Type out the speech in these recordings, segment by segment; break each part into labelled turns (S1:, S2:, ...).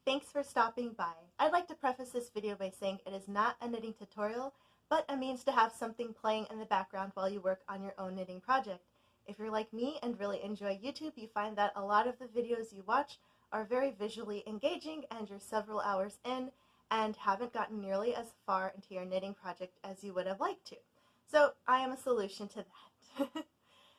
S1: Thanks for stopping by. I'd like to preface this video by saying it is not a knitting tutorial, but a means to have something playing in the background while you work on your own knitting project. If you're like me and really enjoy YouTube, you find that a lot of the videos you watch are very visually engaging and you're several hours in and haven't gotten nearly as far into your knitting project as you would have liked to. So I am a solution to that.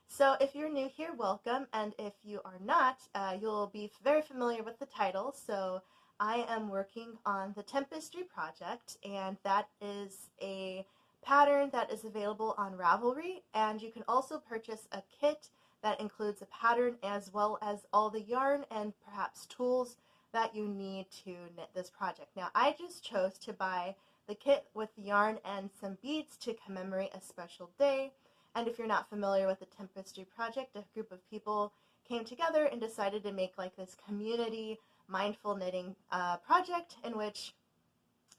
S1: So if you're new here, welcome, and if you are not, you'll be very familiar with the title. So I am working on the Tempestry Project, and that is a pattern that is available on Ravelry, and you can also purchase a kit that includes a pattern as well as all the yarn and perhaps tools that you need to knit this project. Now, I just chose to buy the kit with yarn and some beads to commemorate a special day. And if you're not familiar with the Tempestry Project, a group of people came together and decided to make like this community mindful knitting project in which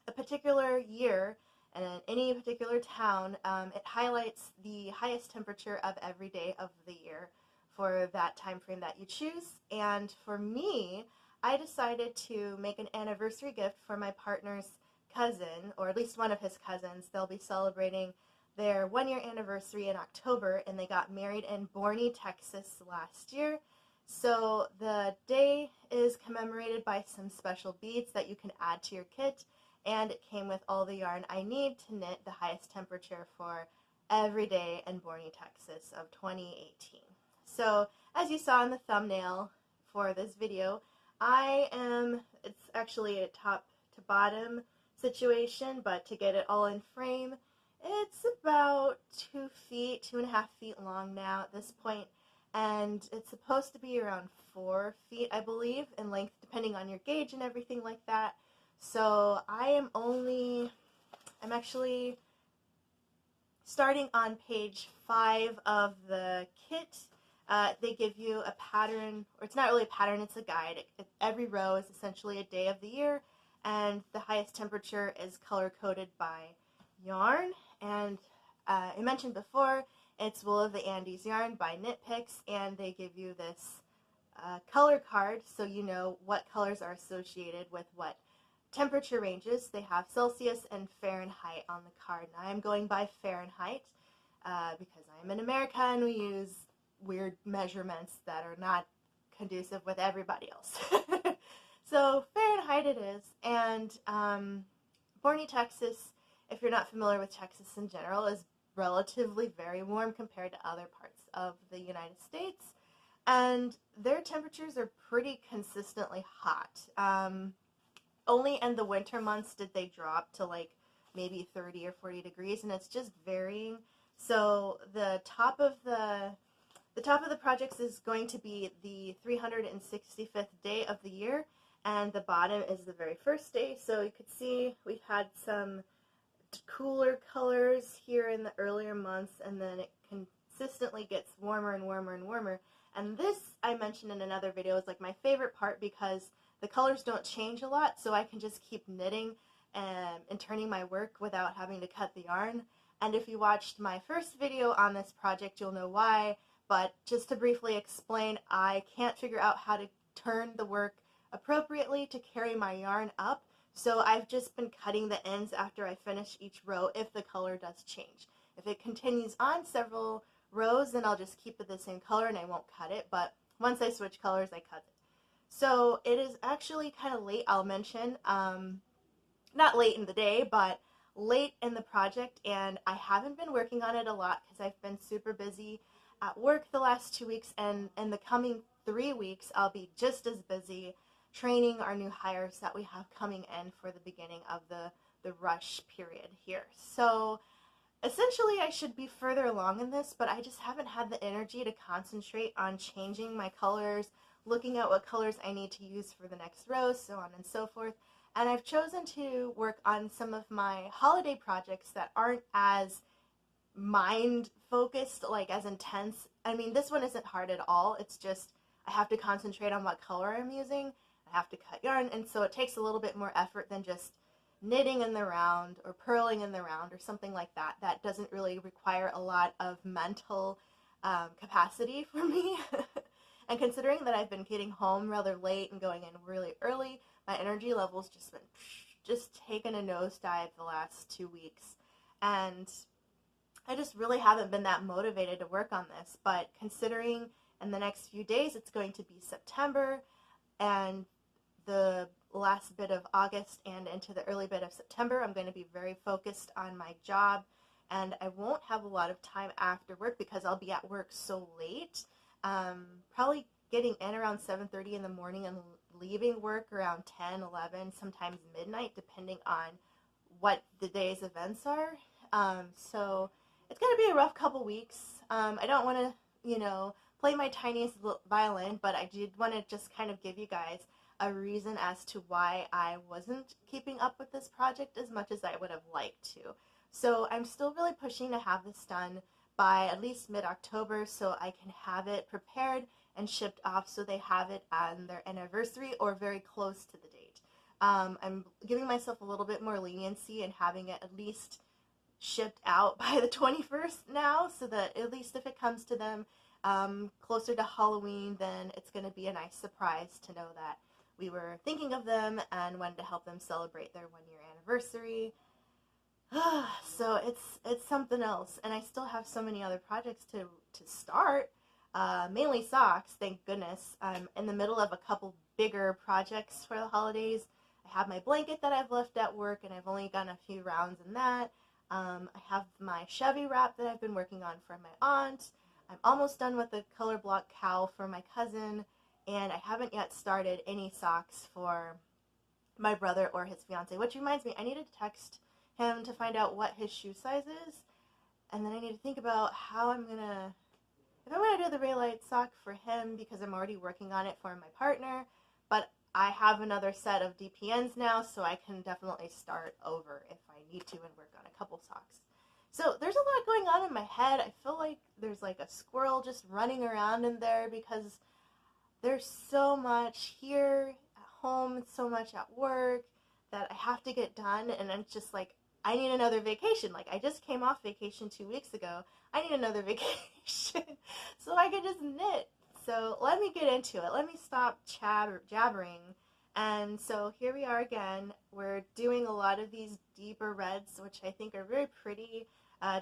S1: a particular year and in any particular town, it highlights the highest temperature of every day of the year for that time frame that you choose. And for me, I decided to make an anniversary gift for my partner's cousin, or at least one of his cousins. They'll be celebrating their one-year anniversary in October, and they got married in Borney, Texas last year. So the day is commemorated by some special beads that you can add to your kit, and it came with all the yarn I need to knit the highest temperature for every day in Borney, Texas of 2018. So as you saw in the thumbnail for this video, it's actually a top to bottom situation, but to get it all in frame, it's about 2 feet, 2.5 feet long now at this point, and it's supposed to be around 4 feet, I believe, in length, depending on your gauge and everything like that. So I'm actually starting on page 5 of the kit. They give you a pattern, or it's not really a pattern, it's a guide. Every row is essentially a day of the year, and the highest temperature is color-coded by yarn. And I mentioned before, it's Wool of the Andes yarn by Knit Picks, and they give you this color card so you know what colors are associated with what temperature ranges. They have Celsius and Fahrenheit on the card. And I am going by Fahrenheit because I am in America and we use weird measurements that are not conducive with everybody else. So Fahrenheit it is, and Borney, Texas, if you're not familiar with Texas in general, is relatively very warm compared to other parts of the United States, and their temperatures are pretty consistently hot. Only in the winter months did they drop to like maybe 30 or 40 degrees, and it's just varying. So the top of the projects is going to be the 365th day of the year, and the bottom is the very first day. So you could see we've had some cooler colors here in the earlier months, and then it consistently gets warmer and warmer and warmer. And this, I mentioned in another video, is like my favorite part because the colors don't change a lot, so I can just keep knitting and turning my work without having to cut the yarn. And if you watched my first video on this project, you'll know why. But just to briefly explain, I can't figure out how to turn the work appropriately to carry my yarn up. So I've just been cutting the ends after I finish each row if the color does change. If it continues on several rows, then I'll just keep it the same color and I won't cut it. But once I switch colors, I cut it. So it is actually kind of late, I'll mention. Not late in the day, but late in the project, and I haven't been working on it a lot because I've been super busy at work the last 2 weeks, and in the coming 3 weeks, I'll be just as busy training our new hires that we have coming in for the beginning of the rush period here. So essentially I should be further along in this, but I just haven't had the energy to concentrate on changing my colors, looking at what colors I need to use for the next row, so on and so forth. And I've chosen to work on some of my holiday projects that aren't as mind focused, like as intense. I mean, this one isn't hard at all. It's just I have to concentrate on what color I'm using. I have to cut yarn, and so it takes a little bit more effort than just knitting in the round or purling in the round or something like that. That doesn't really require a lot of mental capacity for me. And considering that I've been getting home rather late and going in really early, my energy levels just taken a nosedive the last 2 weeks, and I just really haven't been that motivated to work on this. But considering in the next few days it's going to be September, and the last bit of August and into the early bit of September, I'm going to be very focused on my job, and I won't have a lot of time after work because I'll be at work so late. Probably getting in around 7:30 in the morning and leaving work around 10, 11, sometimes midnight, depending on what the day's events are. So it's going to be a rough couple weeks. I don't want to, play my tiniest violin, but I did want to just kind of give you guys a reason as to why I wasn't keeping up with this project as much as I would have liked to. So I'm still really pushing to have this done by at least mid-October so I can have it prepared and shipped off so they have it on their anniversary or very close to the date. I'm giving myself a little bit more leniency and having it at least shipped out by the 21st now, so that at least if it comes to them closer to Halloween, then it's going to be a nice surprise to know that we were thinking of them and wanted to help them celebrate their 1-year anniversary. So it's something else, and I still have so many other projects to start, mainly socks, thank goodness. I'm in the middle of a couple bigger projects for the holidays. I have my blanket that I've left at work, and I've only gotten a few rounds in that. I have my Chevy wrap that I've been working on for my aunt. I'm almost done with the color block cowl for my cousin, and I haven't yet started any socks for my brother or his fiance, which reminds me, I need to text him to find out what his shoe size is, and then I need to think about how if I'm gonna do the Raylight sock for him, because I'm already working on it for my partner, but I have another set of DPNs now, so I can definitely start over if I need to and work on a couple socks. So there's a lot going on in my head. I feel like there's like a squirrel just running around in there because there's so much here at home, so much at work that I have to get done, and it's just like, I need another vacation. Like, I just came off vacation 2 weeks ago. I need another vacation so I can just knit. So let me get into it. Let me stop jabbering. And so here we are again. We're doing a lot of these deeper reds, which I think are very pretty,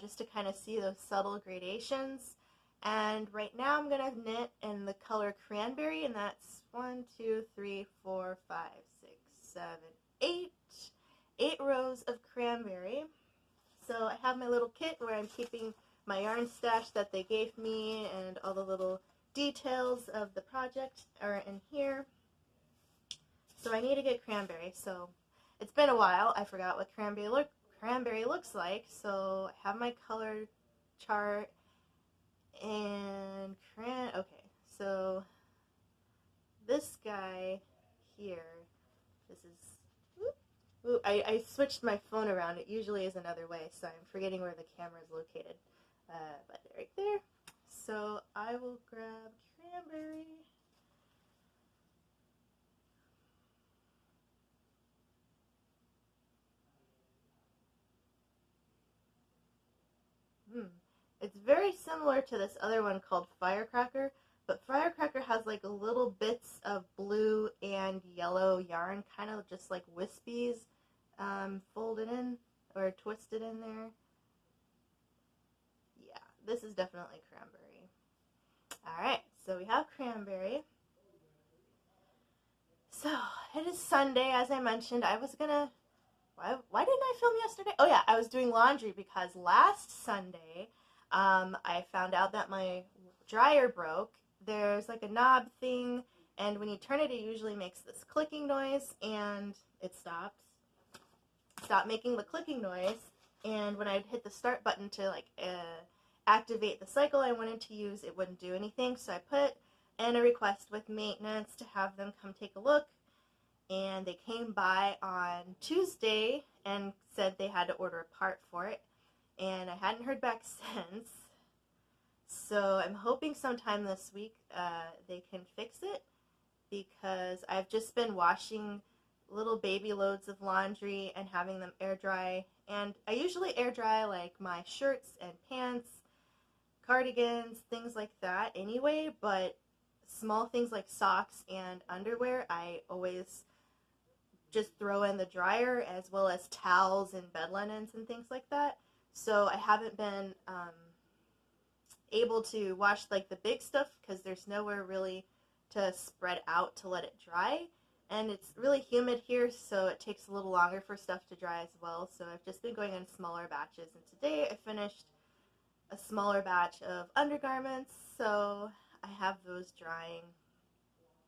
S1: just to kind of see those subtle gradations. And right now I'm going to knit in the color cranberry, and that's 1, 2, 3, 4, 5, 6, 7, 8. 8 rows of cranberry. So I have my little kit where I'm keeping my yarn stash that they gave me, and all the little details of the project are in here. So I need to get cranberry. So it's been a while. I forgot what cranberry looks like. So I have my color chart and okay. So this guy here, this is. Ooh, I switched my phone around. It usually is another way, so I'm forgetting where the camera is located. But right there. So I will grab cranberry. It's very similar to this other one called Firecracker, but Firecracker has like little bits of blue and yellow yarn, kind of just like wispies, folded in or twisted in there. Yeah, this is definitely cranberry. Alright, so we have cranberry. So, it is Sunday, as I mentioned. I was gonna... Why didn't I film yesterday? Oh yeah, I was doing laundry because last Sunday, I found out that my dryer broke. There's like a knob thing, and when you turn it, it usually makes this clicking noise, and it stopped making the clicking noise. And when I'd hit the start button to like activate the cycle I wanted to use, it wouldn't do anything. So I put in a request with maintenance to have them come take a look, and they came by on Tuesday and said they had to order a part for it, and I hadn't heard back since. So I'm hoping sometime this week they can fix it, because I've just been washing little baby loads of laundry and having them air dry. And I usually air dry like my shirts and pants, cardigans, things like that anyway, but small things like socks and underwear I always just throw in the dryer, as well as towels and bed linens and things like that. So I haven't been able to wash like the big stuff because there's nowhere really to spread out to let it dry. And it's really humid here, so it takes a little longer for stuff to dry as well. So I've just been going in smaller batches, and today I finished a smaller batch of undergarments, so I have those drying.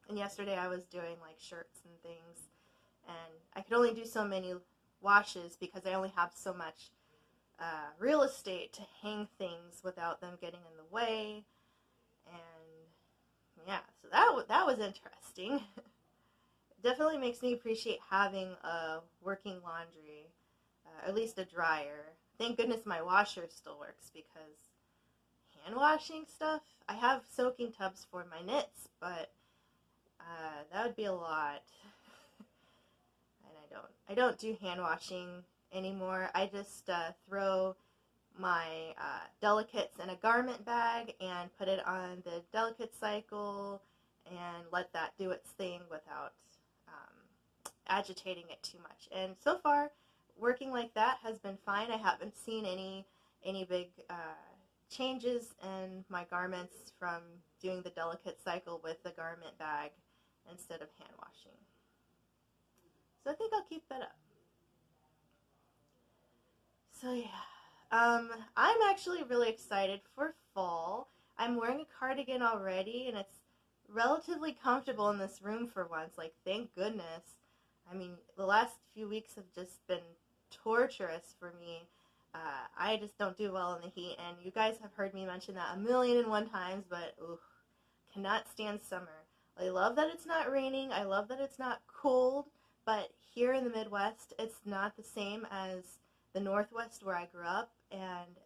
S1: And yesterday I was doing like shirts and things, and I could only do so many washes because I only have so much real estate to hang things without them getting in the way. And yeah, so that was interesting. It definitely makes me appreciate having a working laundry, at least a dryer. Thank goodness my washer still works, because hand washing stuff, I have soaking tubs for my knits, but that would be a lot. And I don't do hand washing anymore. I just throw my delicates in a garment bag and put it on the delicate cycle and let that do its thing without agitating it too much. And so far, working like that has been fine. I haven't seen any big changes in my garments from doing the delicate cycle with the garment bag instead of hand washing. So I think I'll keep that up. So yeah, I'm actually really excited for fall. I'm wearing a cardigan already, and it's relatively comfortable in this room for once. Like, thank goodness. I mean, the last few weeks have just been torturous for me. I just don't do well in the heat, and you guys have heard me mention that 1,000,001 times, but cannot stand summer. I love that it's not raining. I love that it's not cold, but here in the Midwest, it's not the same as the Northwest where I grew up, and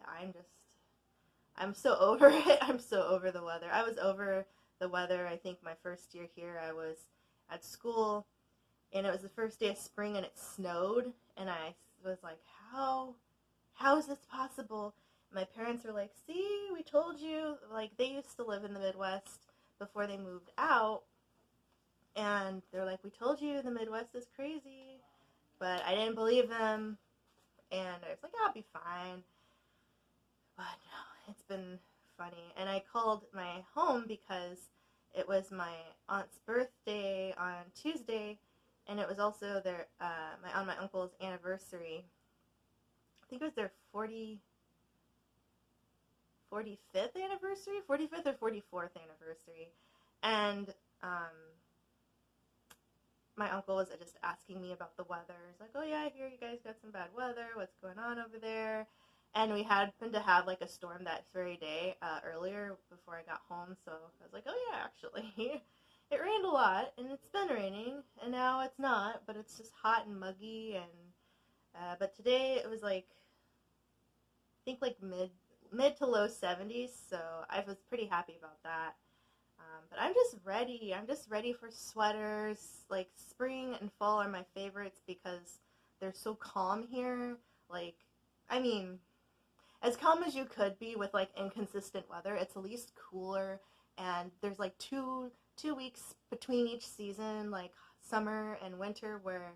S1: I'm so over it. I'm so over the weather. I was over the weather, I think, my first year here. I was at school, and it was the first day of spring, and it snowed, and I was like, how is this possible? And my parents were like, see, we told you. Like, they used to live in the Midwest before they moved out, and they're like, we told you the Midwest is crazy. But I didn't believe them, and I was like, I'll be fine. But no, it's been funny. And I called my home because it was my aunt's birthday on Tuesday, and it was also their my aunt and my uncle's anniversary. I think it was their 45th anniversary, 45th or 44th anniversary, and my uncle was just asking me about the weather. He's like, oh yeah, I hear you guys got some bad weather, what's going on over there? And we happened to have like a storm that very day earlier before I got home, so I was like, oh yeah, actually it rained a lot, and it's been raining, and now it's not, but it's just hot and muggy. And but today it was like, I think like mid to low 70s, so I was pretty happy about that. But I'm just ready. I'm just ready for sweaters. Like, spring and fall are my favorites because they're so calm here. Like, I mean, as calm as you could be with like inconsistent weather, it's at least cooler, and there's like two weeks between each season, like summer and winter, where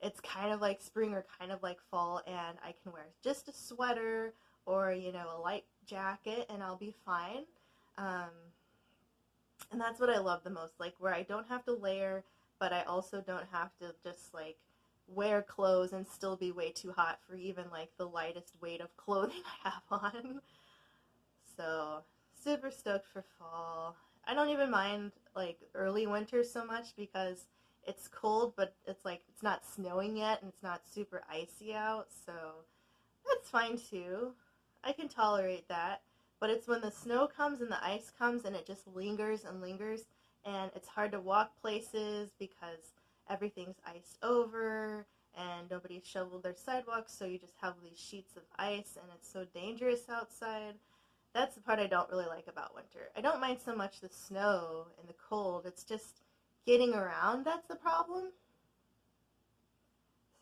S1: it's kind of like spring or kind of like fall, and I can wear just a sweater or, you know, a light jacket and I'll be fine. And that's what I love the most, like, where I don't have to layer, but I also don't have to just like wear clothes and still be way too hot for even like the lightest weight of clothing I have on. So super stoked for fall. I don't even mind like early winter so much because it's cold, but it's like it's not snowing yet and it's not super icy out, so that's fine too. I can tolerate that. But it's when the snow comes and the ice comes and it just lingers and lingers, and it's hard to walk places because everything's iced over and nobody's shoveled their sidewalks, so you just have these sheets of ice and it's so dangerous outside. That's the part I don't really like about winter. I don't mind so much the snow and the cold, it's just getting around that's the problem.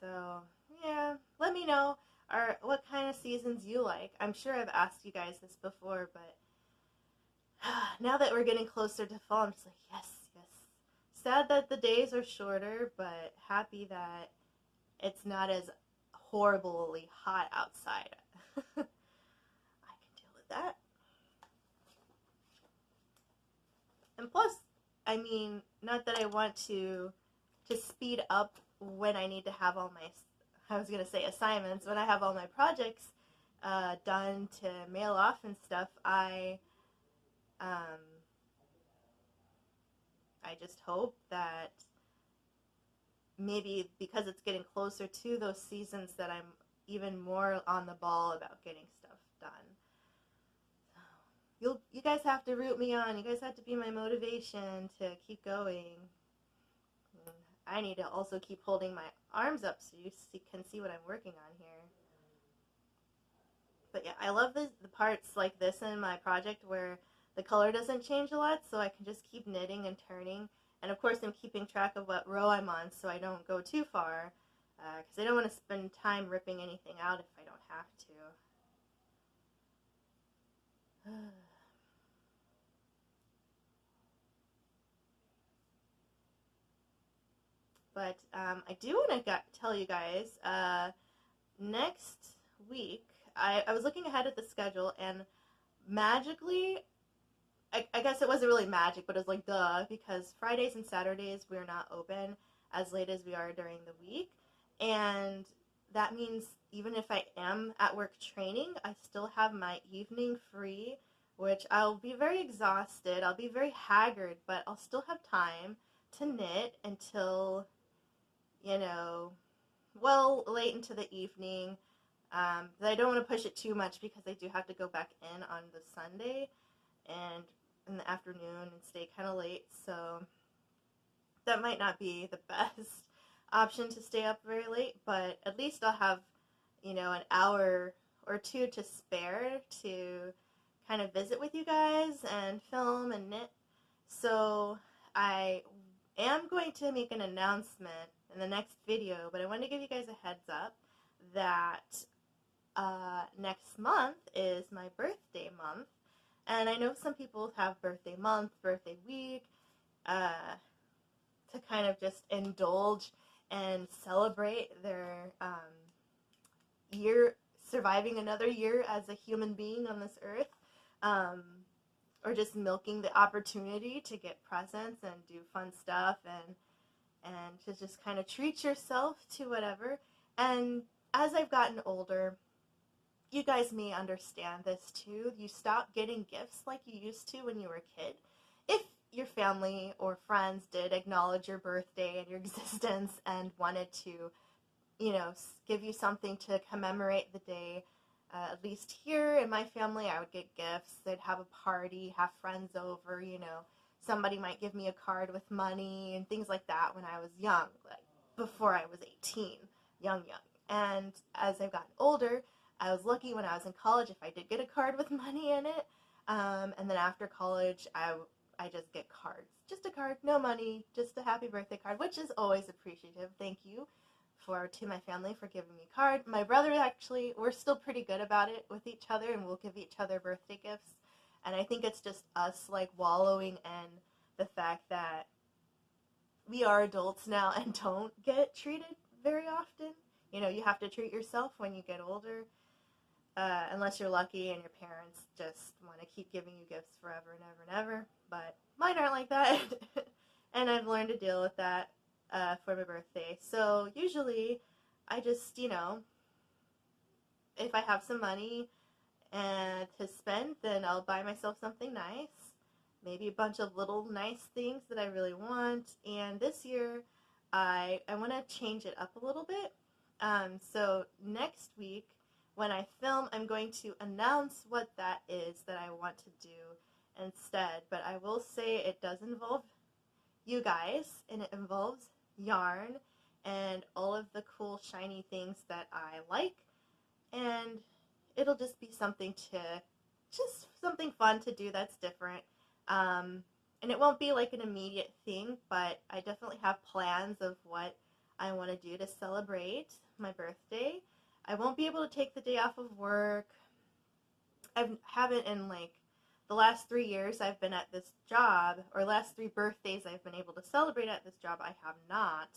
S1: So, yeah, let me know what kind of seasons you like. I'm sure I've asked you guys this before, but now that we're getting closer to fall, I'm just like, yes, sad that the days are shorter, but happy that it's not as horribly hot outside. I can deal with that. And plus, I mean, not that I want to speed up when I need to have all my, I was gonna say assignments, when I have all my projects done to mail off and stuff. Um, I just hope that maybe because it's getting closer to those seasons that I'm even more on the ball about getting stuff done. You guys have to root me on. You guys have to be my motivation to keep going. I need to also keep holding my arms up so you can see what I'm working on here. But yeah, I love the parts like this in my project where the color doesn't change a lot, so I can just keep knitting and turning. And of course I'm keeping track of what row I'm on so I don't go too far, because I don't want to spend time ripping anything out if I don't have to. But I do want to tell you guys, next week, I was looking ahead at the schedule, and magically, I guess it wasn't really magic, but it was like duh, because Fridays and Saturdays we're not open as late as we are during the week. And that means even if I am at work training, I still have my evening free, which I'll be very exhausted, I'll be very haggard, but I'll still have time to knit until, you know, well, late into the evening. But I don't want to push it too much because I do have to go back in on the Sunday and in the afternoon and stay kind of late, so that might not be the best option to stay up very late, but at least I'll have, you know, an hour or two to spare to kind of visit with you guys and film and knit. So I am going to make an announcement in the next video, but I want to give you guys a heads up that next month is my birthday month. And I know some people have birthday month, birthday week, to kind of just indulge and celebrate their year, surviving another year as a human being on this earth, or just milking the opportunity to get presents and do fun stuff and to just kind of treat yourself to whatever. And as I've gotten older, you guys may understand this too. You stop getting gifts like you used to when you were a kid. If your family or friends did acknowledge your birthday and your existence and wanted to, you know, give you something to commemorate the day, at least here in my family, I would get gifts. They'd have a party, have friends over, you know. Somebody might give me a card with money and things like that when I was young, like before I was 18, young. And as I've gotten older, I was lucky when I was in college if I did get a card with money in it. And then after college, I just get cards. Just a card, no money, just a happy birthday card, which is always appreciative. Thank you to my family for giving me a card. My brother, actually, we're still pretty good about it with each other, and we'll give each other birthday gifts. And I think it's just us, like, wallowing in the fact that we are adults now and don't get treated very often. You know, you have to treat yourself when you get older. Unless you're lucky and your parents just want to keep giving you gifts forever and ever and ever. But mine aren't like that. And I've learned to deal with that for my birthday. So usually I just, you know, if I have some money to spend, then I'll buy myself something nice. Maybe a bunch of little nice things that I really want. And this year I want to change it up a little bit. So next week, when I film, I'm going to announce what that is that I want to do instead. But I will say it does involve you guys, and it involves yarn and all of the cool shiny things that I like. And it'll just be something fun to do that's different. And it won't be like an immediate thing, but I definitely have plans of what I want to do to celebrate my birthday. I won't be able to take the day off of work. I haven't in like the last 3 years I've been at this job, or last 3 birthdays I've been able to celebrate at this job, I have not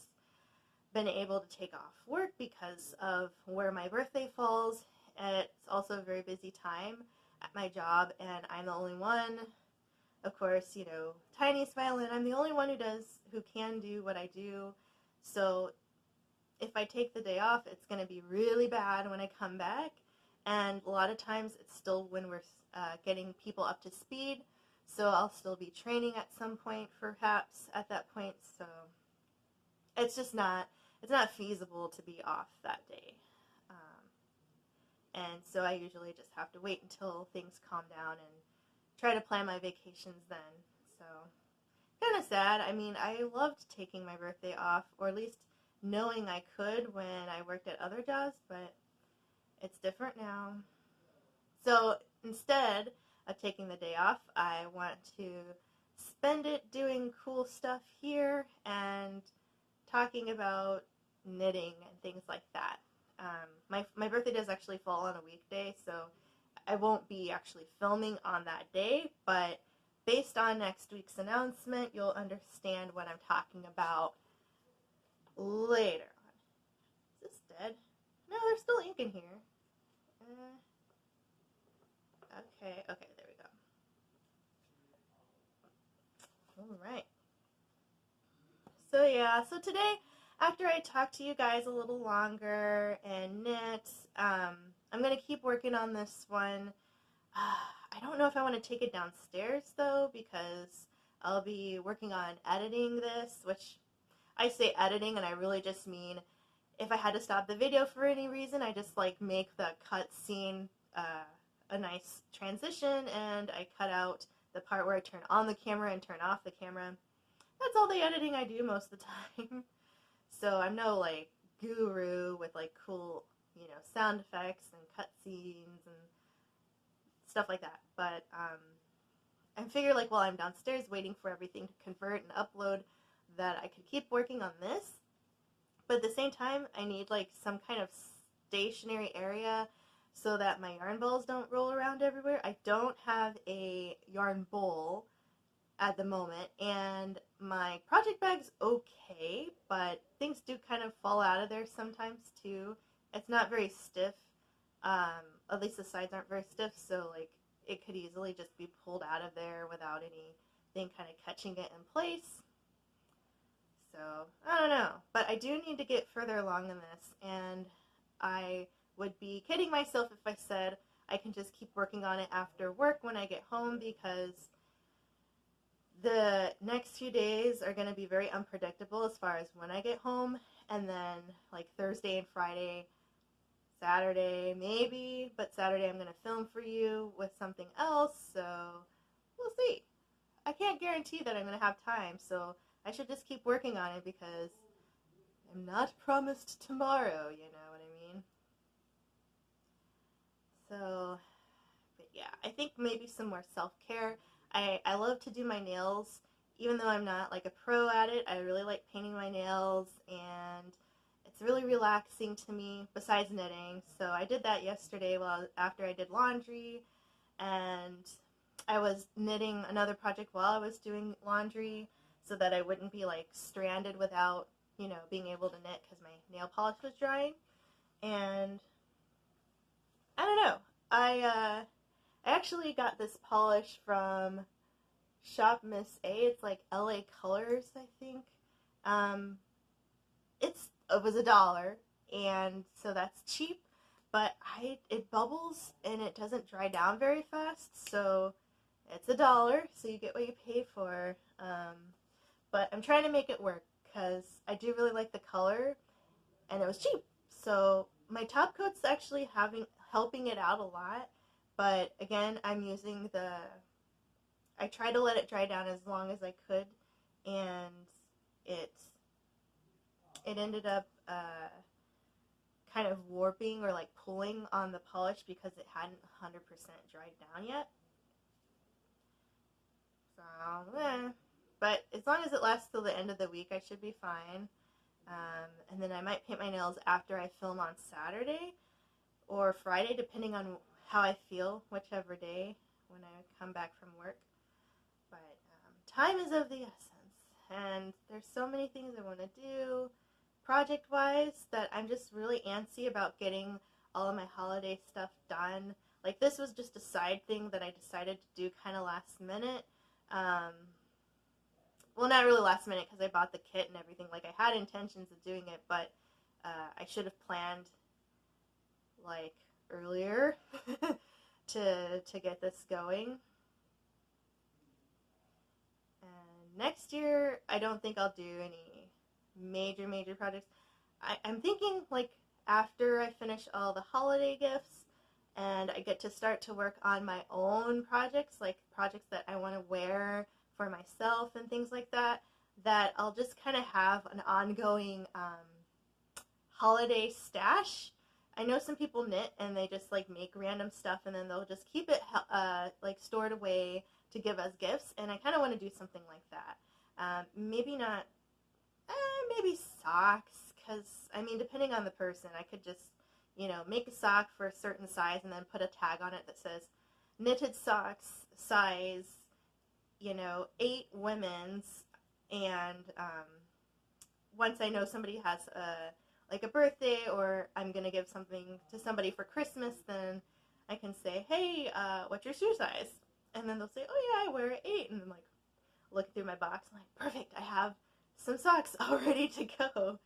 S1: been able to take off work because of where my birthday falls. It's also a very busy time at my job, and I'm the only one. Of course, Tiny's violin. I'm the only one who can do what I do. So if I take the day off, it's going to be really bad when I come back. And a lot of times it's still when we're getting people up to speed. So I'll still be training at some point, perhaps at that point. So it's not feasible to be off that day. And so I usually just have to wait until things calm down and try to plan my vacations then. So kind of sad. I mean, I loved taking my birthday off, or at least knowing I could when I worked at other jobs, but it's different now. So instead of taking the day off, I want to spend it doing cool stuff here and talking about knitting and things like that. My birthday does actually fall on a weekday, so I won't be actually filming on that day, but based on next week's announcement, you'll understand what I'm talking about later on. Is this dead? No, there's still ink in here. Okay, there we go. Alright. So today, after I talk to you guys a little longer and knit, I'm going to keep working on this one. I don't know if I want to take it downstairs, though, because I'll be working on editing this, which I say editing, and I really just mean if I had to stop the video for any reason, I just make the cut scene a nice transition, and I cut out the part where I turn on the camera and turn off the camera. That's all the editing I do most of the time. So I'm no guru with cool sound effects and cut scenes and stuff like that. But I figure while I'm downstairs waiting for everything to convert and upload, that I could keep working on this. But at the same time, I need some kind of stationary area so that my yarn balls don't roll around everywhere. I don't have a yarn bowl at the moment, and my project bag's okay, but things do kind of fall out of there sometimes too. It's not very stiff, at least the sides aren't very stiff, so it could easily just be pulled out of there without anything kind of catching it in place. So, I don't know, but I do need to get further along in this, and I would be kidding myself if I said I can just keep working on it after work when I get home, because the next few days are going to be very unpredictable as far as when I get home, and then Thursday and Friday, Saturday maybe, but Saturday I'm going to film for you with something else, so we'll see. I can't guarantee that I'm going to have time, so I should just keep working on it because I'm not promised tomorrow, you know what I mean? So, but yeah, I think maybe some more self-care. I love to do my nails, even though I'm not a pro at it. I really like painting my nails, and it's really relaxing to me besides knitting. So I did that yesterday after I did laundry, and I was knitting another project while I was doing laundry so that I wouldn't be stranded without being able to knit because my nail polish was drying. And I don't know, I actually got this polish from Shop Miss A. It's LA Colors, I think. It was $1, and so that's cheap, but it bubbles and it doesn't dry down very fast, so it's $1, so you get what you pay for. But I'm trying to make it work because I do really like the color, and it was cheap. So my top coat's actually helping it out a lot. But again, I'm using I tried to let it dry down as long as I could, and it ended up kind of warping or pulling on the polish because it hadn't 100% dried down yet. So, but as long as it lasts till the end of the week, I should be fine. And then I might paint my nails after I film on Saturday or Friday, depending on how I feel, whichever day when I come back from work. But time is of the essence, and there's so many things I want to do project-wise that I'm just really antsy about getting all of my holiday stuff done. Like, this was just a side thing that I decided to do kind of last minute. Well, not really last minute because I bought the kit and everything. Like, I had intentions of doing it, but I should have planned, like, earlier to get this going. And next year, I don't think I'll do any major projects. I'm thinking, like, after I finish all the holiday gifts and I get to start to work on my own projects, like projects that I want to wear for myself and things like that, that I'll just kind of have an ongoing holiday stash. I know some people knit and they just like make random stuff and then they'll just keep it like stored away to give as gifts, and I kind of want to do something like that. Maybe not, maybe socks, because I mean, depending on the person, I could just, you know, make a sock for a certain size and then put a tag on it that says knitted socks size, you know, 8 women's, and once I know somebody has like a birthday or I'm going to give something to somebody for Christmas, then I can say, hey, what's your shoe size? And then they'll say, oh yeah, I wear an 8. And I'm like, looking through my box, I'm like, perfect, I have some socks all ready to go.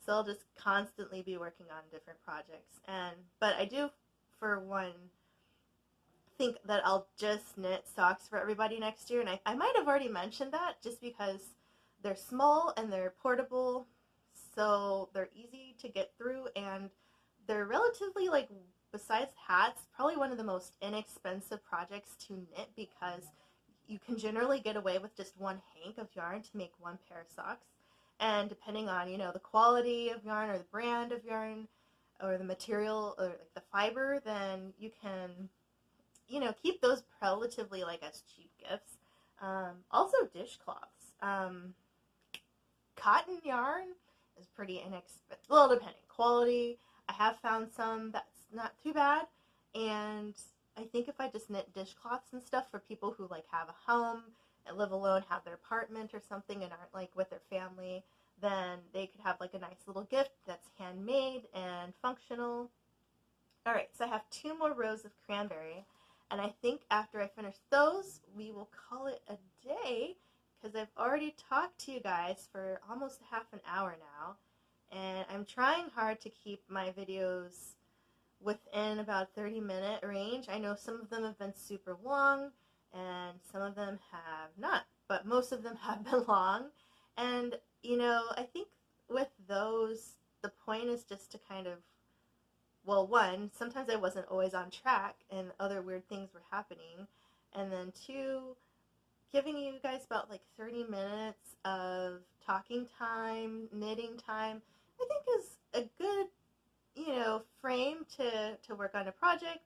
S1: So I'll just constantly be working on different projects. But I do, for one, think that I'll just knit socks for everybody next year. And I might have already mentioned that just because they're small and they're portable, so they're easy to get through, and they're relatively, like, besides hats, probably one of the most inexpensive projects to knit because you can generally get away with just one hank of yarn to make one pair of socks. And depending on, you know, the quality of yarn or the brand of yarn or the material or like the fiber, then you can, you know, keep those relatively like as cheap gifts. Also dishcloths. Cotton yarn is pretty inexpensive. Well, depending. Quality, I have found some that's not too bad. And I think if I just knit dishcloths and stuff for people who like have a home and live alone, have their apartment or something, and aren't like with their family, then they could have like a nice little gift that's handmade and functional. Alright, so I have 2 more rows of cranberry, and I think after I finish those, we will call it a day, because I've already talked to you guys for almost half an hour now, and I'm trying hard to keep my videos within about 30-minute range. I know some of them have been super long, and some of them have not, but most of them have been long. And, you know, I think with those, the point is just to kind of, well, one, sometimes I wasn't always on track and other weird things were happening, and then 2, giving you guys about like 30 minutes of talking time, knitting time, I think is a good, you know, frame to work on a project,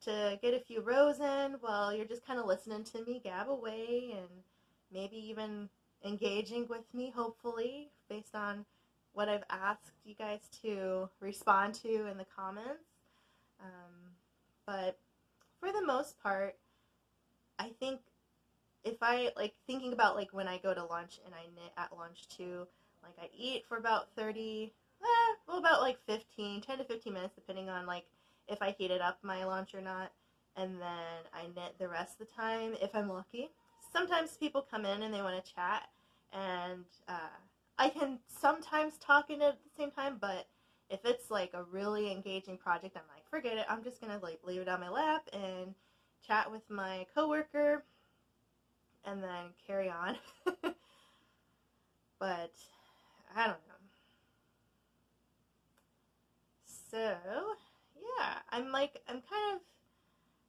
S1: to get a few rows in while you're just kind of listening to me gab away and maybe even engaging with me, hopefully, based on what I've asked you guys to respond to in the comments. But for the most part, I think if I, like, thinking about, like, when I go to lunch and I knit at lunch too, like, I eat for about 30, well, about, like, 10 to 15 minutes, depending on, like, if I heated up my lunch or not, and then I knit the rest of the time, if I'm lucky. Sometimes people come in and they want to chat, and I can sometimes talk in it at the same time, but if it's, like, a really engaging project, I'm like, forget it, I'm just going to, like, leave it on my lap and chat with my coworker, and then carry on. But I don't know. So yeah, I'm kind of,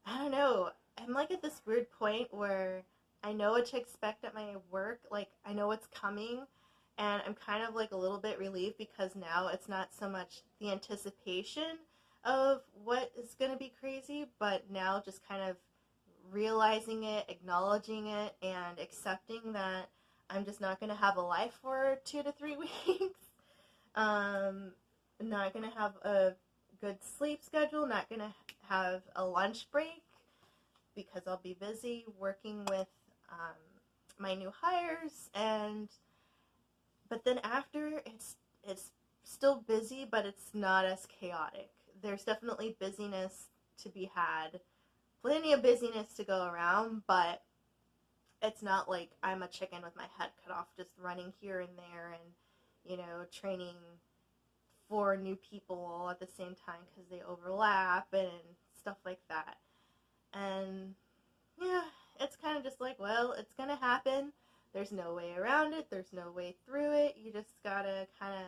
S1: I don't know, I'm like at this weird point where I know what to expect at my work, like I know what's coming, and I'm kind of like a little bit relieved because now it's not so much the anticipation of what is going to be crazy, but now just kind of realizing it, acknowledging it, and accepting that I'm just not going to have a life for 2 to 3 weeks. Not going to have a good sleep schedule, not going to have a lunch break, because I'll be busy working with my new hires, but then after it's still busy, but it's not as chaotic. There's definitely busyness to be had, plenty of busyness to go around, but it's not like I'm a chicken with my head cut off just running here and there and, training 4 new people all at the same time because they overlap and stuff like that. And yeah, it's kind of just like, well, it's going to happen. There's no way around it. There's no way through it. You just got to kind of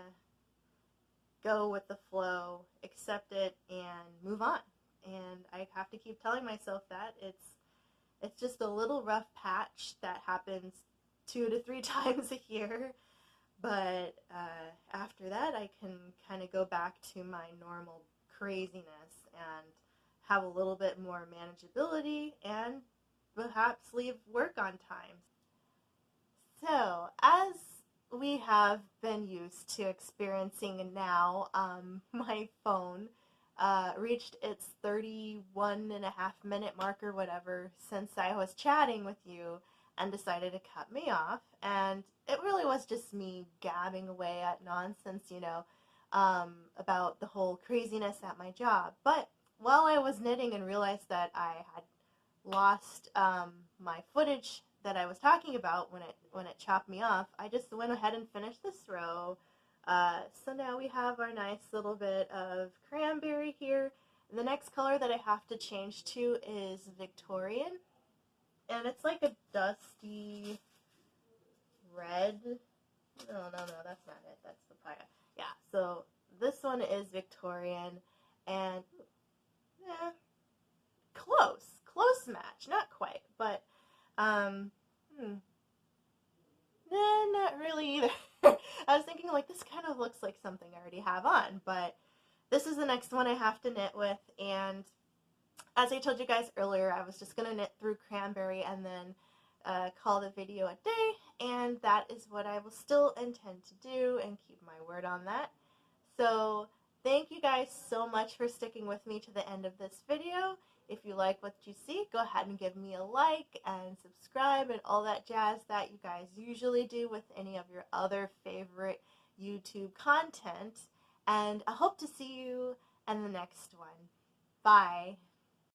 S1: go with the flow, accept it, and move on. And I have to keep telling myself that it's just a little rough patch that happens 2 to 3 times a year. But after that, I can kind of go back to my normal craziness and have a little bit more manageability and perhaps leave work on time. So, as we have been used to experiencing now, my phone reached its 31.5-minute mark or whatever since I was chatting with you and decided to cut me off. And it really was just me gabbing away at nonsense, about the whole craziness at my job. But while I was knitting and realized that I had lost my footage that I was talking about when it chopped me off, I just went ahead and finished this row. So now we have our nice little bit of cranberry here. The next color that I have to change to is Victorian, and it's like a dusty red. No, that's not it. That's papaya. Yeah, so this one is Victorian, and close match, not quite, but not really either. I was thinking, like, this kind of looks like something I already have on, but this is the next one I have to knit with, and as I told you guys earlier, I was just going to knit through cranberry and then call the video a day, and that is what I will still intend to do and keep my word on that. So thank you guys so much for sticking with me to the end of this video. If you like what you see, go ahead and give me a like and subscribe and all that jazz that you guys usually do with any of your other favorite YouTube content. And I hope to see you in the next one. Bye.